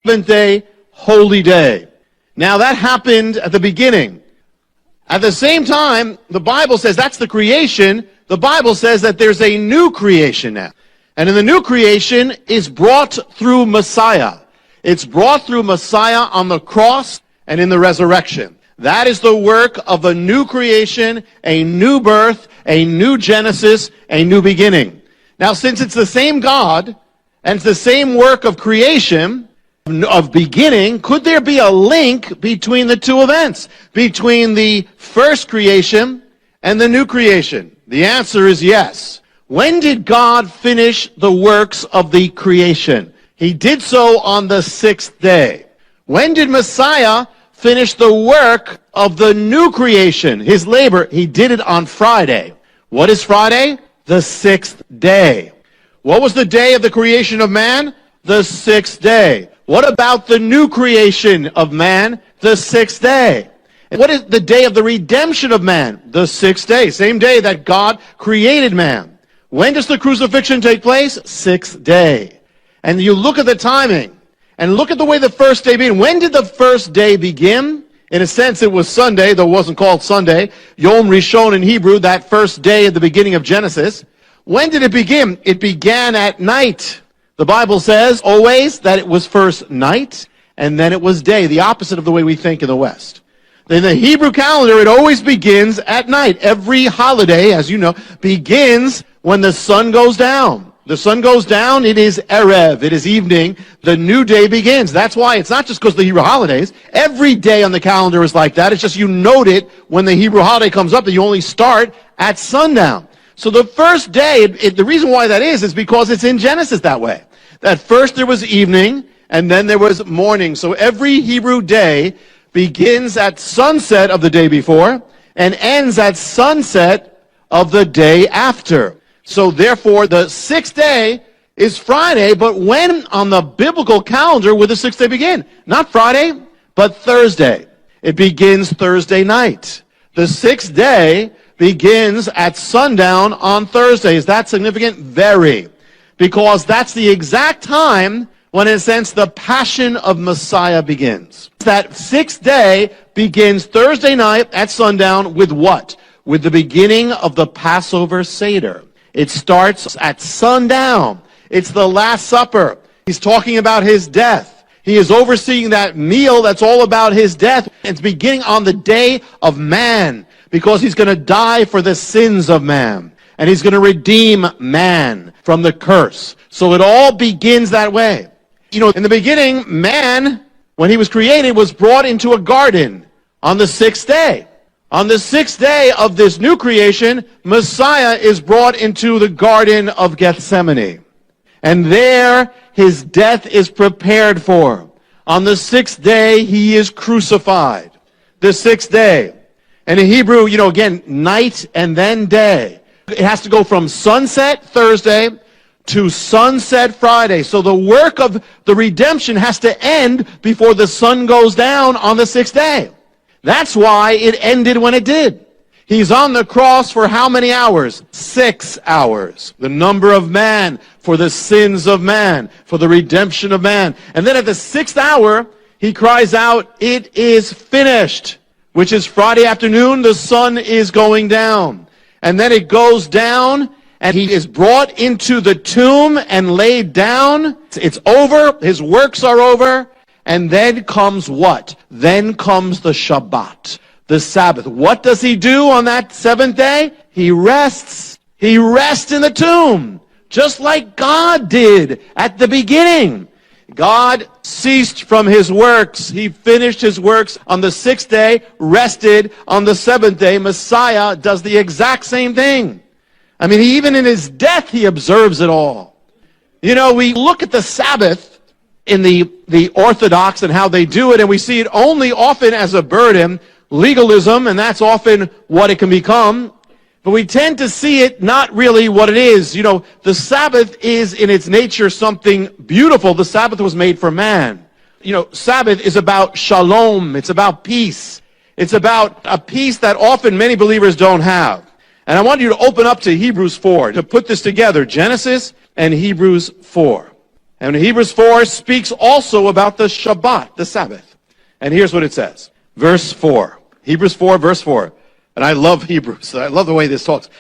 seventh-day holy day. Now that happened at the beginning. At the same time, the Bible says that's the creation. The Bible says that there's a new creation now. And in the new creation is brought through Messiah. It's brought through Messiah on the cross and in the resurrection. That is the work of a new creation, a new birth, a new Genesis, a new beginning. Now, since it's the same God and it's the same work of creation, of beginning, could there be a link between the two events, between the first creation and the new creation? The answer is yes. When did God finish the works of the creation? He did so on the sixth day. When did Messiah finish the work of the new creation, his labor? He did it on Friday. What is Friday? The sixth day. What was the day of the creation of man? The sixth day. What about the new creation of man? The sixth day. And what is the day of the redemption of man? The sixth day. Same day that God created man. When does the crucifixion take place? Sixth day. And you look at the timing and look at the way the first day began. When did the first day begin? In a sense, it was Sunday, though it wasn't called Sunday. Yom Rishon in Hebrew, that first day at the beginning of Genesis. When did it begin? It began at night. The Bible says always that it was first night and then it was day, the opposite of the way we think in the West. In the Hebrew calendar, it always begins at night. Every holiday, as you know, begins when the sun goes down. The sun goes down, it is Erev, it is evening, the new day begins. That's why it's not just because of the Hebrew holidays. Every day on the calendar is like that. It's just you note it when the Hebrew holiday comes up that you only start at sundown. So the first day, the reason why that is because it's in Genesis that way. That first there was evening, and then there was morning. So every Hebrew day begins at sunset of the day before, and ends at sunset of the day after. So therefore, the sixth day is Friday, but when on the biblical calendar would the sixth day begin? Not Friday, but Thursday. It begins Thursday night. The sixth day begins at sundown on Thursday. Is that significant? Very. Because that's the exact time when, in a sense, the passion of Messiah begins. That sixth day begins Thursday night at sundown with what? With the beginning of the Passover Seder. It starts at sundown. It's the Last Supper. He's talking about his death. He is overseeing that meal that's all about his death. It's beginning on the day of man, because he's going to die for the sins of man. And he's going to redeem man from the curse. So it all begins that way. You know, in the beginning, man, when he was created, was brought into a garden on the sixth day. On the sixth day of this new creation, Messiah is brought into the Garden of Gethsemane. And there, his death is prepared for. On the sixth day, he is crucified. The sixth day. And in Hebrew, you know, again, night and then day. It has to go from sunset Thursday to sunset Friday. So the work of the redemption has to end before the sun goes down on the sixth day. That's why it ended when it did. He's on the cross for how many hours? 6 hours. The number of man for the sins of man, for the redemption of man. And then at the sixth hour, he cries out, "It is finished," which is Friday afternoon. The sun is going down. And then it goes down, and he is brought into the tomb and laid down. It's over. His works are over. And then comes what? Then comes the Shabbat, the Sabbath. What does he do on that seventh day? He rests. He rests in the tomb, just like God did at the beginning. God ceased from his works. He finished his works on the sixth day, rested on the seventh day. Messiah does the exact same thing. I mean, even in his death, he observes it all. You know, we look at the Sabbath in the Orthodox and how they do it, and we see it only often as a burden, legalism, and that's often what it can become. But we tend to see it not really what it is. You know, the Sabbath is in its nature something beautiful. The Sabbath was made for man. You know, Sabbath is about shalom. It's about peace. It's about a peace that often many believers don't have. And I want you to open up to Hebrews 4 to put this together. Genesis and Hebrews 4. And Hebrews 4 speaks also about the Shabbat, the Sabbath. And here's what it says. Verse 4. Hebrews 4, verse 4. And I love Hebrews. I love the way this talks.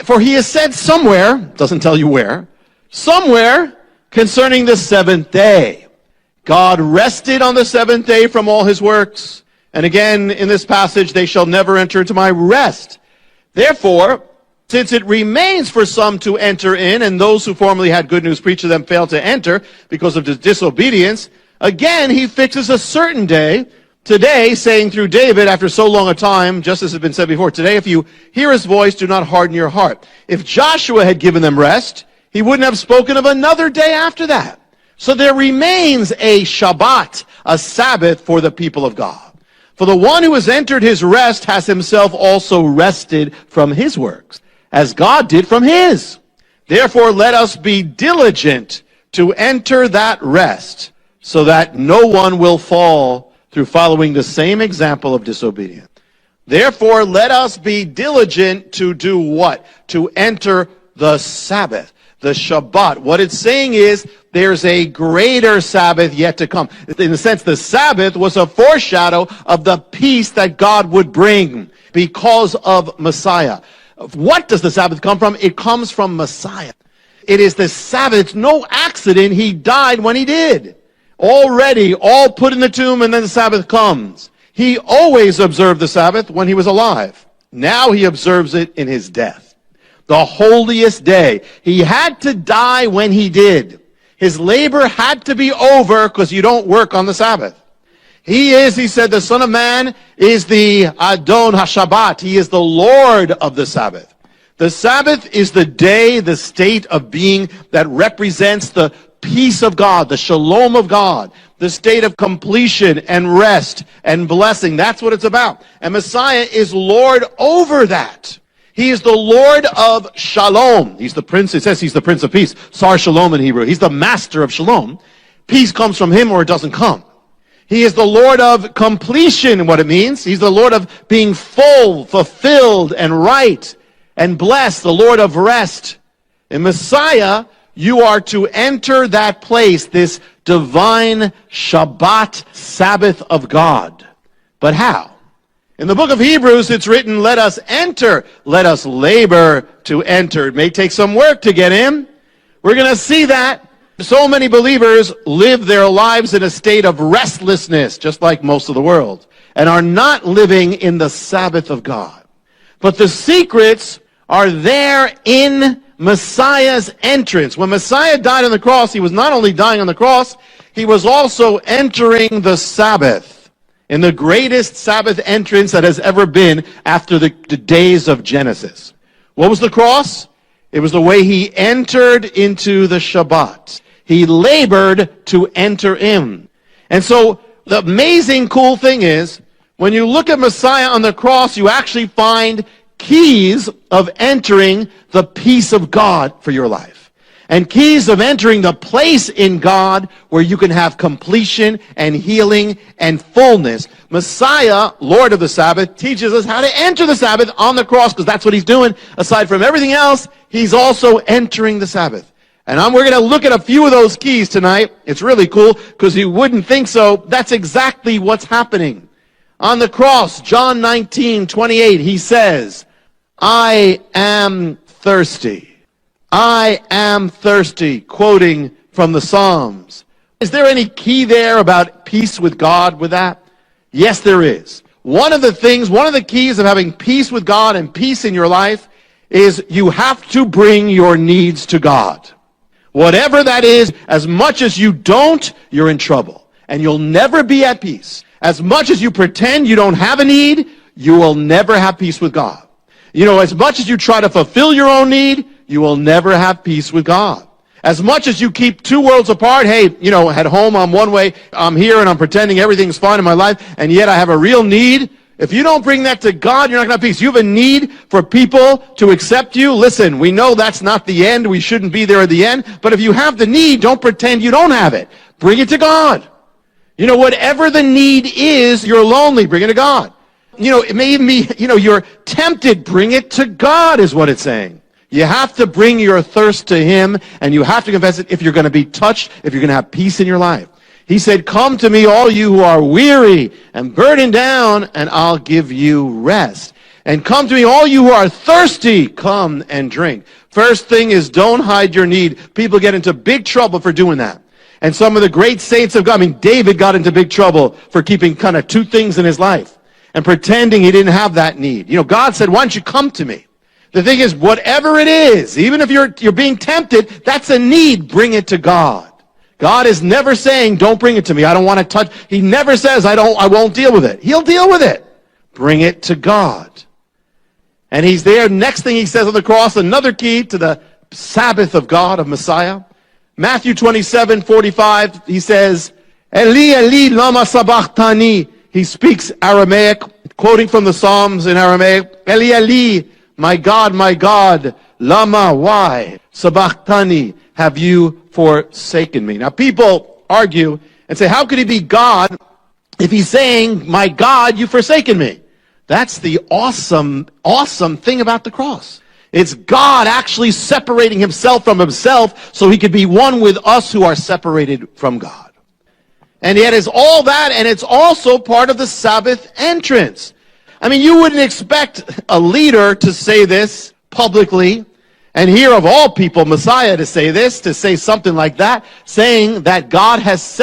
For he has said somewhere, doesn't tell you where, somewhere concerning the seventh day. God rested on the seventh day from all his works. And again, in this passage, they shall never enter into my rest. Therefore, since it remains for some to enter in, and those who formerly had good news preached to them failed to enter because of disobedience, again he fixes a certain day, today, saying through David, after so long a time, just as has been said before, today if you hear his voice, do not harden your heart. If Joshua had given them rest, he wouldn't have spoken of another day after that. So there remains a Shabbat, a Sabbath for the people of God. For the one who has entered his rest has himself also rested from his works, as God did from his. Therefore, let us be diligent to enter that rest, so that no one will fall through following the same example of disobedience. Therefore, let us be diligent to do what? To enter the Sabbath, the Shabbat. What it's saying is there's a greater Sabbath yet to come. In a sense, the Sabbath was a foreshadow of the peace that God would bring because of Messiah. What does the Sabbath come from? It comes from Messiah. It is the Sabbath. It's no accident he died when he did. Already, all put in the tomb, and then the Sabbath comes. He always observed the Sabbath when he was alive. Now he observes it in his death. The holiest day. He had to die when he did. His labor had to be over because you don't work on the Sabbath. He said, the Son of Man is the Adon HaShabbat. He is the Lord of the Sabbath. The Sabbath is the day, the state of being that represents the peace of God, the shalom of God, the state of completion and rest and blessing. That's what it's about. And Messiah is Lord over that. He is the Lord of Shalom. He's the Prince. It says he's the Prince of Peace. Sar Shalom in Hebrew. He's the Master of Shalom. Peace comes from him or it doesn't come. He is the Lord of completion, what it means. He's the Lord of being full, fulfilled, and right, and blessed, the Lord of rest. In Messiah, you are to enter that place, this divine Shabbat, Sabbath of God. But how? In the book of Hebrews, it's written, let us enter, let us labor to enter. It may take some work to get in. We're going to see that. So many believers live their lives in a state of restlessness, just like most of the world, and are not living in the Sabbath of God. But the secrets are there in Messiah's entrance. When Messiah died on the cross, he was not only dying on the cross, he was also entering the Sabbath in the greatest Sabbath entrance that has ever been after the days of Genesis. What was the cross? It was the way he entered into the Shabbat. He labored to enter in. And so the amazing cool thing is, when you look at Messiah on the cross, you actually find keys of entering the peace of God for your life. And keys of entering the place in God where you can have completion and healing and fullness. Messiah, Lord of the Sabbath, teaches us how to enter the Sabbath on the cross, because that's what he's doing. Aside from everything else, he's also entering the Sabbath. And we're going to look at a few of those keys tonight. It's really cool because you wouldn't think so. That's exactly what's happening. On the cross, John 19:28, he says, I am thirsty. I am thirsty, quoting from the Psalms. Is there any key there about peace with God with that? Yes, there is. One of the keys of having peace with God and peace in your life is you have to bring your needs to God. Whatever that is, as much as you don't, you're in trouble. And you'll never be at peace. As much as you pretend you don't have a need, you will never have peace with God. You know, as much as you try to fulfill your own need, you will never have peace with God. As much as you keep two worlds apart, hey, you know, at home I'm one way, I'm here and I'm pretending everything's fine in my life, and yet I have a real need. If you don't bring that to God, you're not going to have peace. You have a need for people to accept you. Listen, we know that's not the end. We shouldn't be there at the end. But if you have the need, don't pretend you don't have it. Bring it to God. You know, whatever the need is, you're lonely, bring it to God. You know, it may even be, you know, you're tempted, bring it to God is what it's saying. You have to bring your thirst to him, and you have to confess it if you're going to be touched, if you're going to have peace in your life. He said, come to me, all you who are weary and burdened down, and I'll give you rest. And come to me, all you who are thirsty, come and drink. First thing is, don't hide your need. People get into big trouble for doing that. And some of the great saints of God, David got into big trouble for keeping kind of two things in his life and pretending he didn't have that need. God said, why don't you come to me? The thing is, whatever it is, even if you're being tempted, that's a need, bring it to God. God is never saying, don't bring it to me, I don't want to touch. He never says, I won't deal with it. He'll deal with it. Bring it to God. And he's there. Next thing he says on the cross, another key to the Sabbath of God, of Messiah. Matthew 27:45, he says, Eli, Eli, lama sabachthani. He speaks Aramaic, quoting from the Psalms in Aramaic. Eli, Eli, my God, lama, why? Sabachthani, have you forsaken me? Now people argue and say, how could he be God if he's saying, my God, you've forsaken me? That's the awesome thing about the cross. It's God actually separating himself from himself so he could be one with us who are separated from God. And yet it's all that, and it's also part of the Sabbath entrance. You wouldn't expect a leader to say this publicly, and here of all people, Messiah to say this, to say something like that, saying that God has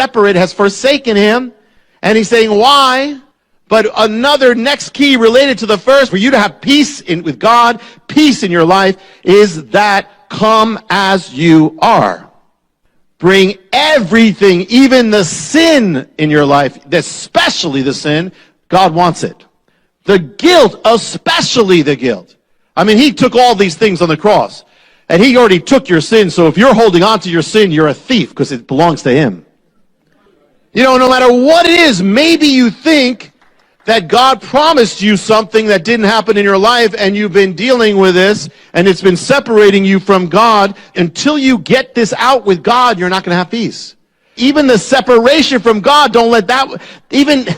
forsaken him, and he's saying why? But another next key related to the first, for you to have peace with God, peace in your life, is that come as you are. Bring everything, even the sin in your life, especially the sin, God wants it. The guilt, especially the guilt. He took all these things on the cross, and he already took your sin, so if you're holding on to your sin, you're a thief, because it belongs to him. No matter what it is, maybe you think that God promised you something that didn't happen in your life, and you've been dealing with this, and it's been separating you from God. Until you get this out with God, you're not going to have peace. Even the separation from God, don't let that,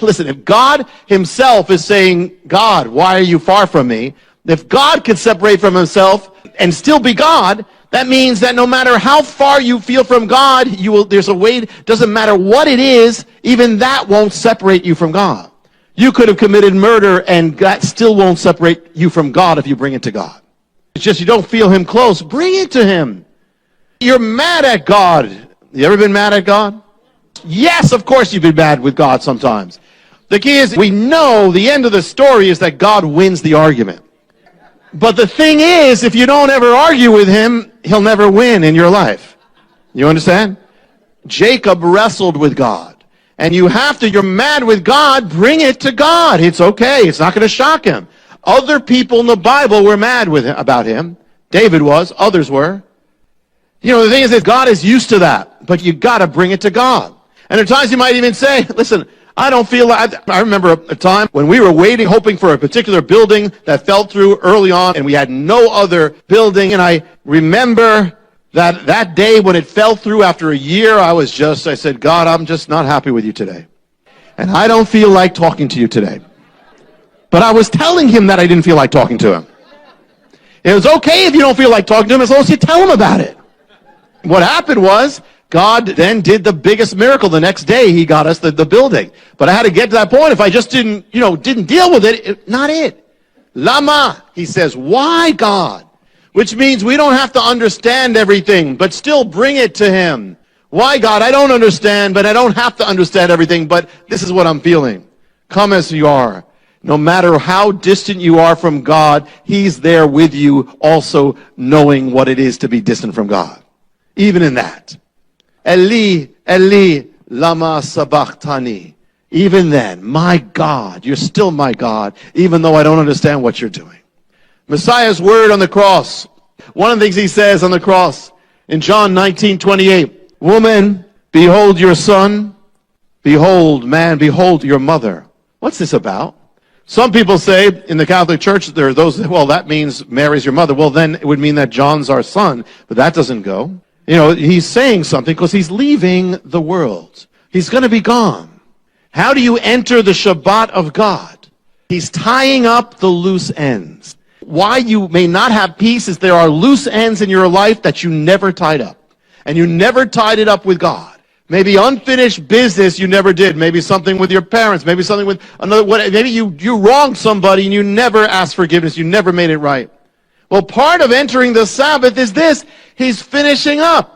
listen, if God himself is saying, God, why are you far from me? If God could separate from himself and still be God, that means that no matter how far you feel from God, there's a way, doesn't matter what it is, even that won't separate you from God. You could have committed murder, and that still won't separate you from God if you bring it to God. It's just you don't feel him close. Bring it to him. You're mad at God. You ever been mad at God? Yes, of course you've been mad with God sometimes. The key is, we know the end of the story is that God wins the argument. But the thing is, if you don't ever argue with him, he'll never win in your life. You understand? Jacob wrestled with God. And you're mad with God, bring it to God. It's okay. It's not going to shock him. Other people in the Bible were mad about him. David was. Others were. The thing is that God is used to that. But you got to bring it to God. And at times you might even say, listen, I don't feel like, I remember a time when we were waiting, hoping for a particular building that fell through early on, and we had no other building. And I remember that day when it fell through after a year, I said, God, I'm just not happy with you today. And I don't feel like talking to you today. But I was telling him that I didn't feel like talking to him. It was okay if you don't feel like talking to him as long as you tell him about it. What happened was, God then did the biggest miracle. The next day, he got us the building. But I had to get to that point. If I just didn't deal with it, not it. Lama, he says, why, God? Which means we don't have to understand everything, but still bring it to him. Why, God? I don't understand, but I don't have to understand everything, but this is what I'm feeling. Come as you are. No matter how distant you are from God, he's there with you, also knowing what it is to be distant from God. Even in that. Eli, Eli, lama sabachthani. Even then, my God, you're still my God, even though I don't understand what you're doing. Messiah's word on the cross. One of the things he says on the cross in John 19:28, woman, behold your son. Behold, man, behold your mother. What's this about? Some people say in the Catholic Church, there are those, that means Mary's your mother. Well, then it would mean that John's our son, but that doesn't go. He's saying something because he's leaving the world. He's going to be gone. How do you enter the Shabbat of God? He's tying up the loose ends. why you may not have peace is there are loose ends in your life that you never tied up. And you never tied it up with God. Maybe unfinished business you never did. Maybe something with your parents. Maybe something with another. Maybe you wronged somebody and you never asked forgiveness. You never made it right. Well, part of entering the Sabbath is this. He's finishing up.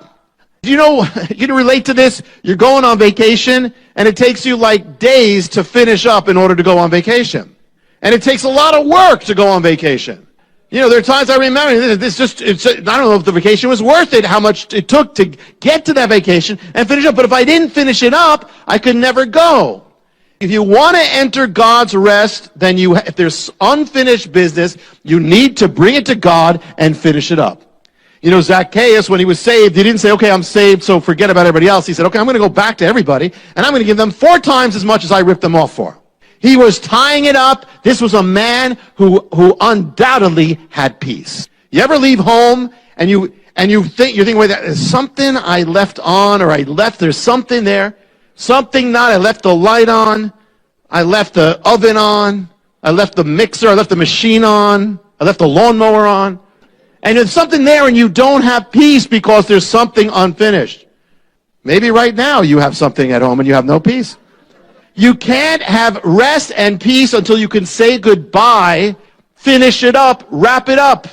You know, you can relate to this. You're going on vacation and it takes you like days to finish up in order to go on vacation. And it takes a lot of work to go on vacation. You know, there are times I remember, I don't know if the vacation was worth it, how much it took to get to that vacation and finish up. But if I didn't finish it up, I could never go. If you want to enter God's rest, then if there's unfinished business, you need to bring it to God and finish it up. You know, Zacchaeus, when he was saved, he didn't say, okay, I'm saved, so forget about everybody else. He said, okay, I'm going to go back to everybody, and I'm going to give them 4 times as much as I ripped them off for. He was tying it up. This was a man who undoubtedly had peace. You ever leave home and you're thinking, wait, there's something I left on, or there's something there. Something not, I left the light on. I left the oven on. I left the mixer. I left the machine on. I left the lawnmower on. And there's something there and you don't have peace because there's something unfinished. Maybe right now you have something at home and you have no peace. You can't have rest and peace until you can say goodbye, finish it up, wrap it up.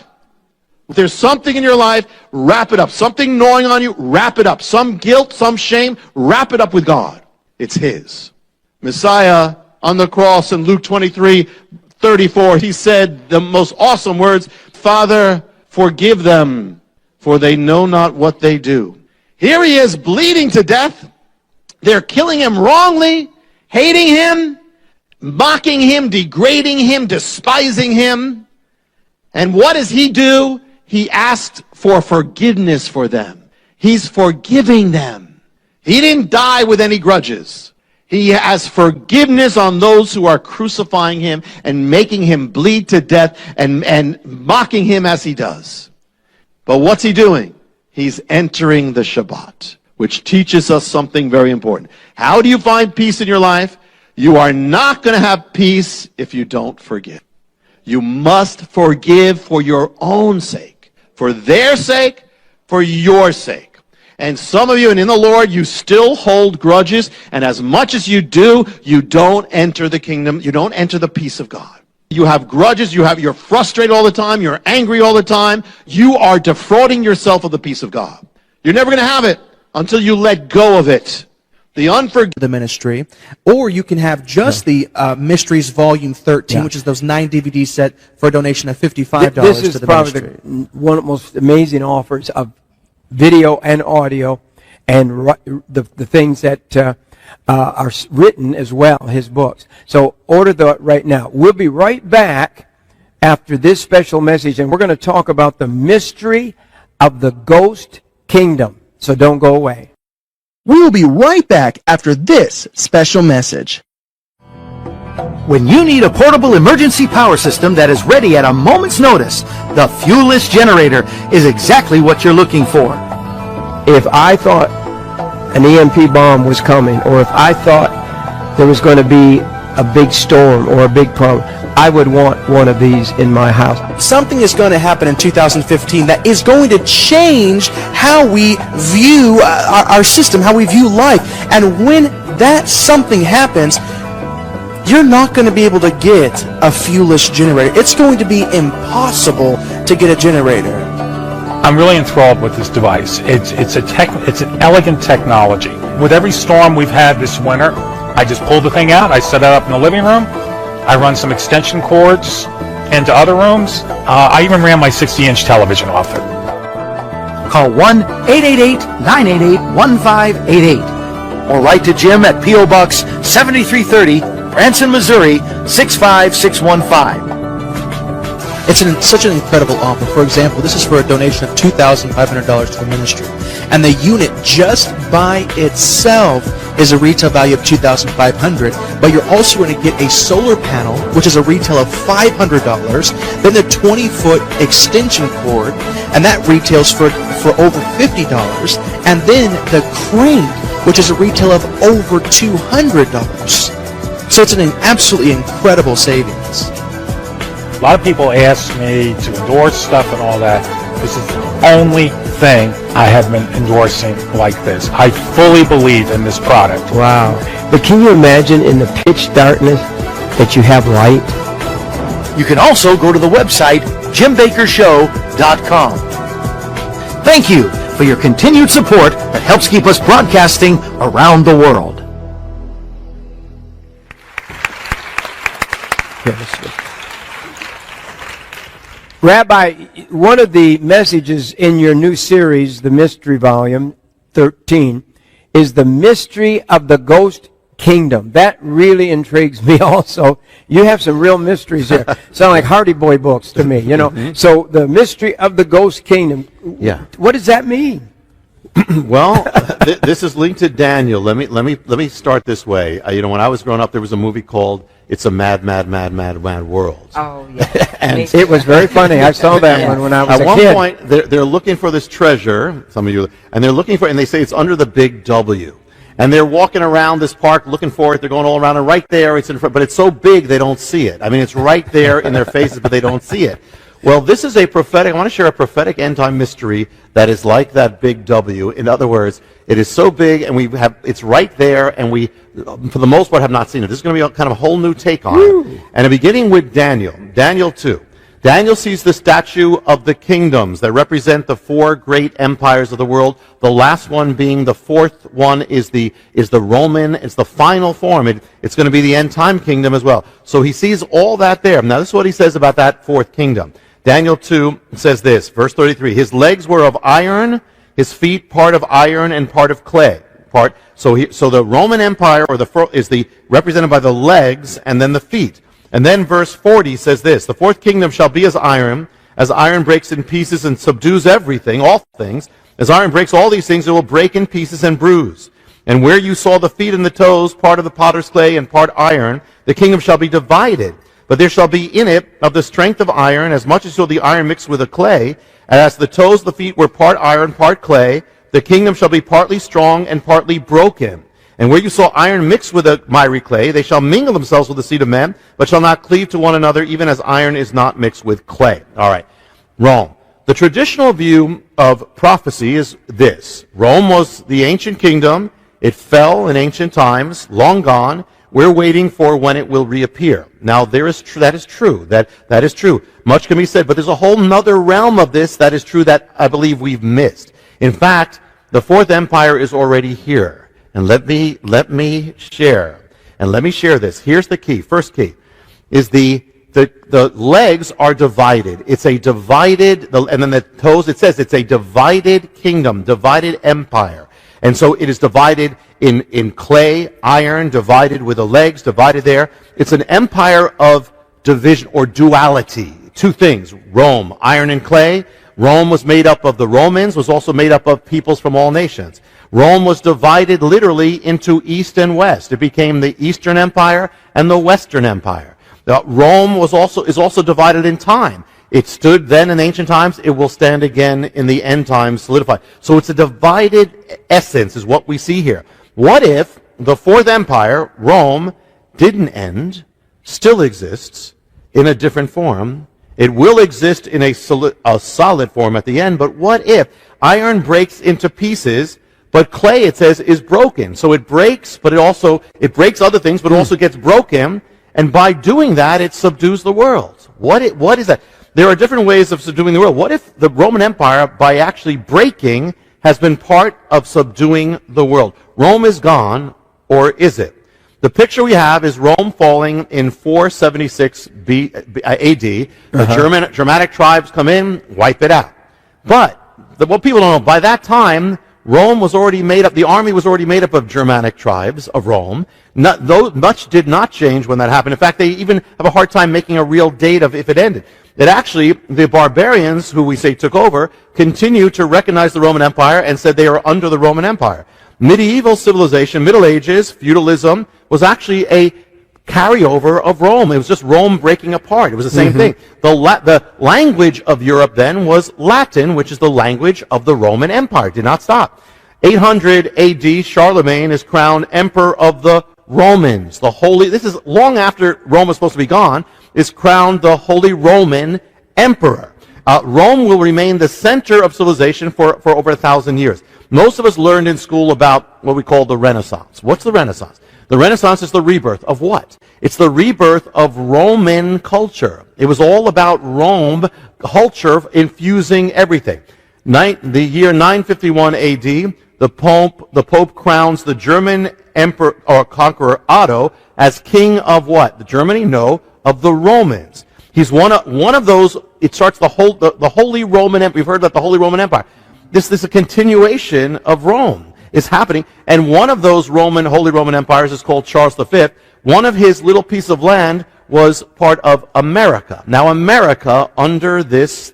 If there's something in your life, wrap it up. Something gnawing on you, wrap it up. Some guilt, some shame, wrap it up with God. It's His. Messiah on the cross in Luke 23:34, He said the most awesome words, Father, forgive them, for they know not what they do. Here He is bleeding to death. They're killing Him wrongly. Hating Him, mocking Him, degrading Him, despising Him. And what does He do? He asked for forgiveness for them. He's forgiving them. He didn't die with any grudges. He has forgiveness on those who are crucifying Him and making Him bleed to death and mocking Him as He does. But what's He doing? He's entering the Shabbat, which teaches us something very important. How do you find peace in your life? You are not going to have peace if you don't forgive. You must forgive for your own sake, for their sake, for your sake. And some of you, and in the Lord, you still hold grudges, and as much as you do, you don't enter the kingdom, you don't enter the peace of God. You have grudges, you're frustrated all the time, you're angry all the time, you are defrauding yourself of the peace of God. You're never going to have it until you let go of it. The ministry, or you can have just the Mysteries Volume 13, which is those 9 DVD set for a donation of $55 to the ministry. This is probably one of the most amazing offers of video and audio, and the things that are written as well, his books. So order that right now. We'll be right back after this special message, and we're going to talk about the mystery of the ghost kingdom. So don't go away. We will be right back after this special message. When you need a portable emergency power system that is ready at a moment's notice, the fuelless generator is exactly what you're looking for. If I thought an EMP bomb was coming, or if I thought there was going to be a big storm or a big problem, I would want one of these in my house. Something is going to happen in 2015 that is going to change how we view our system, how we view life. And when that something happens, you're not going to be able to get a fuelless generator. It's going to be impossible to get a generator. I'm really enthralled with this device. It's an elegant technology. With every storm we've had this winter, I just pull the thing out, I set it up in the living room, I run some extension cords into other rooms. I even ran my 60-inch television off it. Call 1-888-988-1588 or write to Jim at P.O. Box 7330, Branson, Missouri 65615. It's such an incredible offer. For example, this is for a donation of $2,500 to the ministry. And the unit just by itself is a retail value of $2,500, but you're also going to get a solar panel, which is a retail of $500, then the 20-foot extension cord, and that retails for over $50, and then the crane, which is a retail of over $200. So it's an absolutely incredible savings. A lot of people ask me to endorse stuff and all that. This is the only thing I have been endorsing like this. I fully believe in this product. Wow. But can you imagine in the pitch darkness that you have light? You can also go to the website JimBakkerShow.com. Thank you for your continued support that helps keep us broadcasting around the world. Rabbi, one of the messages in your new series, the Mystery Volume 13, is the mystery of the ghost kingdom. That really intrigues me also. You have some real mysteries there. Sound like Hardy Boy books to me, you know. Mm-hmm. So the mystery of the ghost kingdom. Yeah. What does that mean? Well, this is linked to Daniel. Let me start this way. When I was growing up, there was a movie called "It's a Mad, Mad, Mad, Mad, Mad World." Oh yeah, and it was very funny. I saw that one when I was a kid. At one point, they're looking for this treasure. Some of you, and they're looking for, and they say it's under the big W. And they're walking around this park looking for it. They're going all around, and right there, it's in front. But it's so big they don't see it. I mean, it's right there in their faces, but they don't see it. Well, this is a prophetic. I want to share a prophetic end-time mystery that is like that big W. In other words, it is so big, and it's right there, and we, for the most part, have not seen it. This is going to be kind of a whole new take on it. And beginning with Daniel 2. Daniel sees the statue of the kingdoms that represent the four great empires of the world. The last one being the fourth one is the Roman. It's the final form. It's going to be the end time kingdom as well. So he sees all that there. Now this is what he says about that fourth kingdom. Daniel 2 says this, verse 33. His legs were of iron, his feet part of iron and part of clay. So the Roman Empire is represented by the legs and then the feet. And then verse 40 says this, the fourth kingdom shall be as iron breaks in pieces and subdues everything, all things. As iron breaks all these things, it will break in pieces and bruise. And where you saw the feet and the toes, part of the potter's clay and part iron, the kingdom shall be divided. But there shall be in it of the strength of iron, as much as shall the iron mixed with the clay. And as the toes, the feet were part iron, part clay, the kingdom shall be partly strong and partly broken. And where you saw iron mixed with the miry clay, they shall mingle themselves with the seed of men, but shall not cleave to one another, even as iron is not mixed with clay. All right. Rome. The traditional view of prophecy is this. Rome was the ancient kingdom. It fell in ancient times, long gone. We're waiting for when it will reappear. Now, that is true. That is true. Much can be said, but there's a whole nother realm of this that is true that I believe we've missed. In fact, the fourth empire is already here. And let me share this. Here's the key. First key is the legs are divided. It's a divided, and then the toes, it says it's a divided kingdom, divided empire. And so it is divided in clay, iron, divided with the legs, divided there. It's an empire of division or duality. Two things, Rome, iron and clay. Rome was made up of the Romans, was also made up of peoples from all nations. Rome was divided literally into east and west. It became the Eastern Empire and the Western Empire. Rome is also divided in time. It stood then in ancient times. It will stand again in the end times, solidified. So it's a divided essence is what we see here. What if the fourth empire, Rome, didn't end, still exists in a different form? It will exist in a solid form at the end, but what if iron breaks into pieces, but clay, it says, is broken? So it breaks, but it breaks other things, but it also gets broken, and by doing that, it subdues the world. What is that? There are different ways of subduing the world. What if the Roman Empire, by actually breaking, has been part of subduing the world? Rome is gone, or is it? The picture we have is Rome falling in 476 AD. The Germanic tribes come in, wipe it out. But what people don't know, by that time, Rome was already made up, the army was already made up of Germanic tribes of Rome. Much did not change when that happened. In fact, they even have a hard time making a real date of if it ended. It actually, the barbarians, who we say took over, continue to recognize the Roman Empire and said they are under the Roman Empire. Medieval civilization, Middle Ages, feudalism, was actually a carryover of Rome. It was just Rome breaking apart. It was the same thing. The language of Europe then was Latin, which is the language of the Roman Empire. It did not stop. 800 AD, Charlemagne is crowned emperor of the Romans. This is long after Rome was supposed to be gone. is crowned the Holy Roman Emperor. Rome will remain the center of civilization for over 1,000 years. Most of us learned in school about what we call the Renaissance. What's the Renaissance? The Renaissance is the rebirth of what? It's the rebirth of Roman culture. It was all about Rome culture infusing everything. The year 951 AD, the Pope crowns the German emperor or conqueror Otto as king of what? The Germany? No, of the Romans. He's one of those. It starts the Holy Roman Empire. We've heard about the Holy Roman Empire. This is a continuation of Rome is happening, and one of those Holy Roman empires is called Charles V. One of his little piece of land was part of America. Now, America under this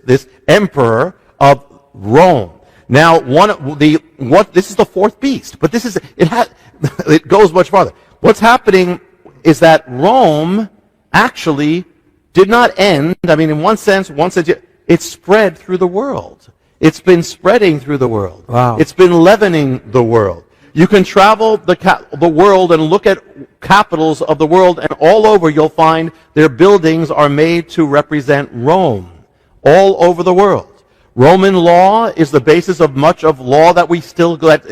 emperor of Rome. Now, this is the fourth beast, but it goes much farther. What's happening is that Rome actually did not end. I mean, in one sense, it spread through the world. It's been spreading through the world. Wow. It's been leavening the world. You can travel the world and look at capitals of the world, and all over you'll find their buildings are made to represent Rome. All over the world. Roman law is the basis of much of law that is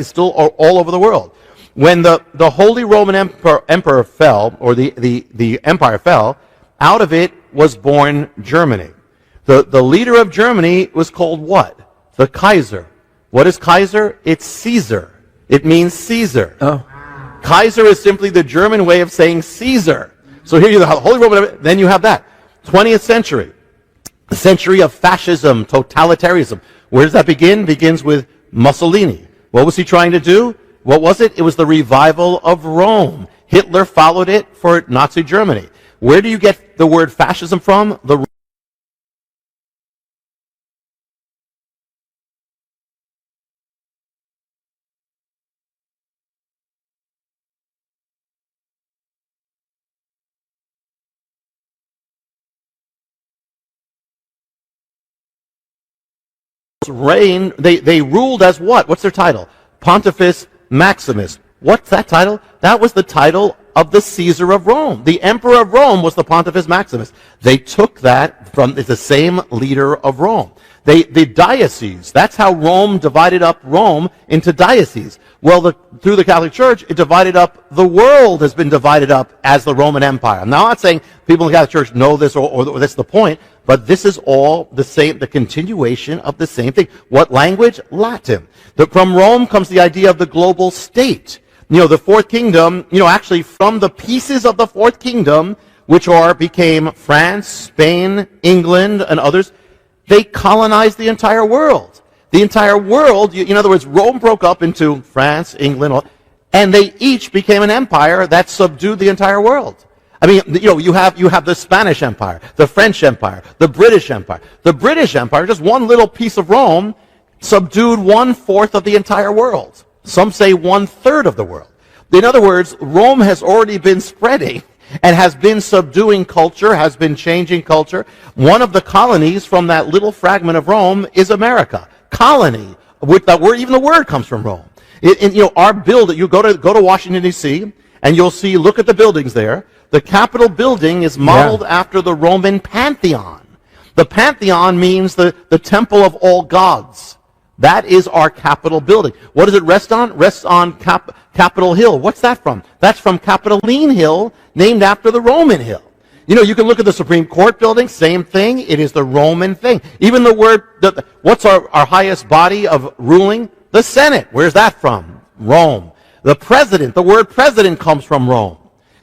still all over the world. When the Holy Roman Emperor fell, or the empire fell, out of it was born Germany. The leader of Germany was called what? The Kaiser. What is Kaiser? It's Caesar. It means Caesar. Oh. Kaiser is simply the German way of saying Caesar. So here you have the Holy Roman, then you have that. 20th century. The century of fascism, totalitarianism. Where does that begin? Begins with Mussolini. What was he trying to do? What was it? It was the revival of Rome. Hitler followed it for Nazi Germany. Where do you get the word fascism from? The reign, they ruled as what? What's their title? Pontifex Maximus. What's that title? That was the title of the Caesar of Rome. The emperor of Rome was the Pontifex Maximus. They took that from the same leader of Rome. The diocese, that's how Rome divided up Rome into dioceses. Well, through the Catholic Church, it divided up, the world has been divided up as the Roman Empire. I'm not saying people in the Catholic Church know this or that's the point, but this is all the same, the continuation of the same thing. What language? Latin. From Rome comes the idea of the global state. The fourth kingdom, actually from the pieces of the fourth kingdom, which became France, Spain, England, and others, they colonized the entire world. The entire world, in other words, Rome broke up into France, England, and they each became an empire that subdued the entire world. I mean, you have the Spanish Empire, the French Empire, the British Empire. The British Empire, just one little piece of Rome, subdued 1/4 of the entire world. Some say 1/3 of the world. In other words, Rome has already been spreading and has been subduing culture, has been changing culture. One of the colonies from that little fragment of Rome is America. Colony, with that word, even the word comes from Rome. Our building, you go to Washington, D.C., and you'll see, look at the buildings there. The Capitol building is modeled after the Roman Pantheon. The Pantheon means the temple of all gods. That is our Capitol building. What does it rest on? Rests on Capitol Hill. What's that from? That's from Capitoline Hill, named after the Roman hill. You can look at the Supreme Court building, same thing. It is the Roman thing. Even the word, what's our highest body of ruling? The Senate. Where's that from? Rome. The president, the word president comes from Rome.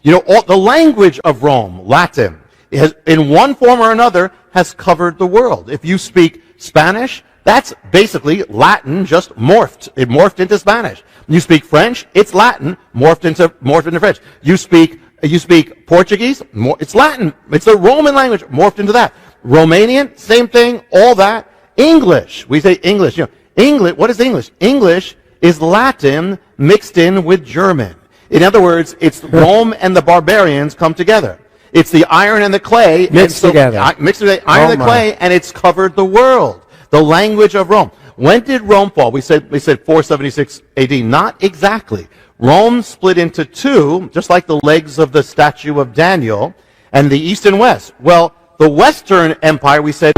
The language of Rome, Latin, in one form or another, has covered the world. If you speak Spanish, that's basically Latin just morphed. It morphed into Spanish. You speak French, it's Latin, morphed into French. You speak Portuguese, it's Latin. It's the Roman language, morphed into that. Romanian, same thing, all that. English, we say English. English, what is English? English is Latin mixed in with German. In other words, it's Rome and the barbarians come together. It's the iron and the clay. Mixed together. Mixed together, iron and the clay, and it's covered the world. The language of Rome. When did Rome fall? We said 476 AD. Not exactly. Rome split into two, just like the legs of the statue of Daniel. And the East and West. Well, the Western Empire, we said,